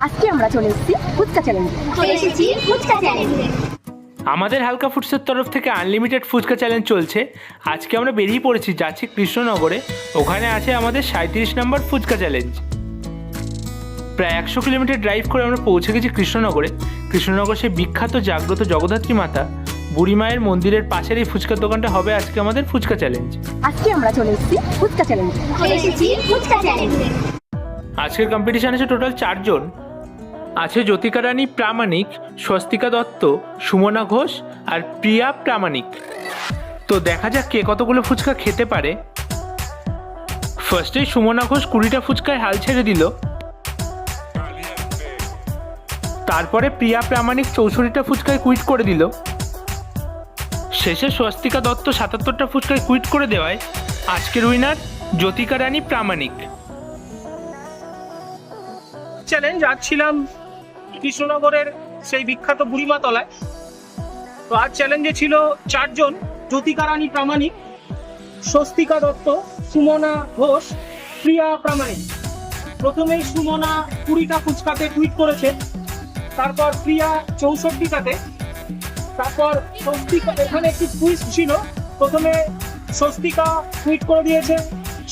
আজকে আমরা চলে এসেছি ফুচকা চ্যালেঞ্জে। আমাদের হালকা ফুডসের তরফ থেকে আনলিমিটেড ফুচকা চ্যালেঞ্জ চলছে। আজকে আমরা বেরিয়ে পড়েছি, যাচ্ছি কৃষ্ণনগরে। ওখানে আছে আমাদের 37 নম্বর ফুচকা চ্যালেঞ্জ। প্রায় 100 কিলোমিটার ড্রাইভ করে আমরা পৌঁছে গেছি কৃষ্ণনগরে। কৃষ্ণনগর সেই বিখ্যাত জাগ্রত জগদ্ধাত্রী মাতা বুড়ি মায়ের মন্দিরের পাশের এই ফুচকার দোকানটা হবে আজকে আমাদের ফুচকা চ্যালেঞ্জ। আজকে আমরা চলে এসেছি ফুচকা চ্যালেঞ্জে। আজকের কম্পিটিশন আছে টোটাল 4 জন। আছে জ্যোতিকা রানী প্রামাণিক, স্বস্তিকা দত্ত, সুমনা ঘোষ আর প্রিয়া প্রামাণিক। তো দেখা যাক কে কতগুলো ফুচকা খেতে পারে। ফার্স্টেই সুমনা ঘোষ 20টা ফুচকায় হাল ছেড়ে দিল। তারপরে প্রিয়া প্রামাণিক 64টা ফুচকায় কুইট করে দিল। শেষে স্বস্তিকা দত্ত 77টা ফুচকায় কুইট করে দেওয়ায় আজকের উইনার জ্যোতিকা রানী প্রামাণিক। চ্যালেঞ্জ আজ ছিলাম কৃষ্ণনগরের সেই বিখ্যাত বুড়িমা তলায়। তো আজ চ্যালেঞ্জে ছিল 4 জন: জ্যোতিকা রানী প্রামাণিক, স্বস্তিকা দত্ত, সুমনা ঘোষ, প্রিয়া প্রামাণিক। প্রথমেই সুমনা 20টা ফুচকাতে টুইট করেছে, তারপর প্রিয়া 64টাতে, তারপর স্বস্তিকা। এখানে একটি টুইস্ট ছিল, প্রথমে স্বস্তিকা টুইট করে দিয়েছে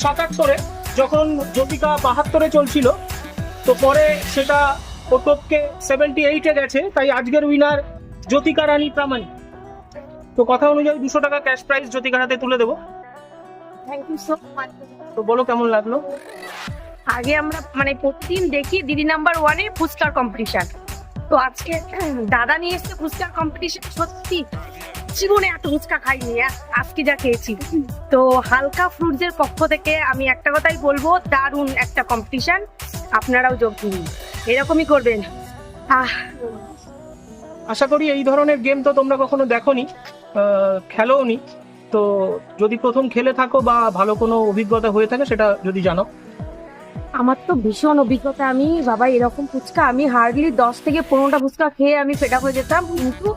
77-এ, যখন জ্যোতিকা 72-এ চলছিল। তো পরে সেটা ওটপকে 78-এ গেছে, তাই আজকের উইনার জ্যোতিকা রানী প্রামাণিক। তো কথা অনুযায়ী 200 টাকা ক্যাশ প্রাইজ জ্যোতিকার হাতে তুলে দেবো। Thank you so much. তো বলো কেমন লাগলো? আগে আমরা প্রতিদিন দেখি দিদি নাম্বার 1-এ ফুচকার কম্পিটিশন। তো আজকে দাদা নিয়ে এসছে ফুচকার কম্পিটিশন। সত্যি জীবনে এত ফুচকা খাইনি আজকে যা খেয়েছি। তো হালকা ফ্রুটসের পক্ষ থেকে আমি একটা কথাই বলবো, দারুণ একটা কম্পিটিশন। আপনারাও যোগ দিন, এরকমই করবেন। আশা করি এই ধরনের গেম তো তোমরা কখনো দেখোনি, খেলোনি। তো যদি প্রথম খেলে থাকো বা ভালো কোনো অভিজ্ঞতা হয়ে থাকে সেটা যদি জানো। আমার তো ভীষণ অভিজ্ঞতা। আমি বাবা এরকম ফুচকা আমি হার্ডলি 10 থেকে 15টা ফুচকা খেয়ে আমি ফেড আপ হয়ে যেতাম, কিন্তু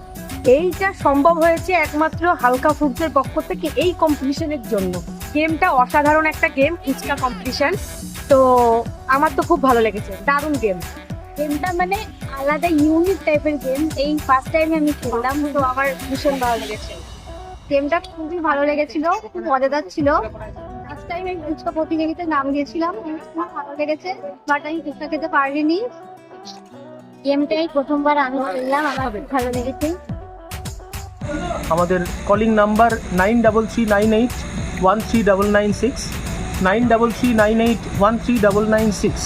এইটা সম্ভব হয়েছে একমাত্র হালকা ফুডসের পক্ষ থেকে এই কম্পিটিশনের জন্য। গেমটা অসাধারণ একটা গেম, ফুচকা কম্পিটিশন। তো আমার তো খুব ভালো লেগেছে, দারুণ গেম। গেমটা আলাদা ইউনিক টাইপের গেম। এই ফার্স্ট টাইম আমি খেললাম, তো আমার ভীষণ ভালো লেগেছে। গেমটা খুবই ভালো লেগেছিল, খুব মজাদার ছিল। ফার্স্ট টাইম আমি ফুচকা প্রতিযোগিতায় নাম দিয়েছিলাম, খুব ভালো লেগেছে, বাট আমি ফুচকা খেতে পারিনি। গেমটাই প্রথমবার আমি খেললাম, আমার খুব ভালো লেগেছে। আমাদের কলিং নাম্বার 9339813996, 9339813996।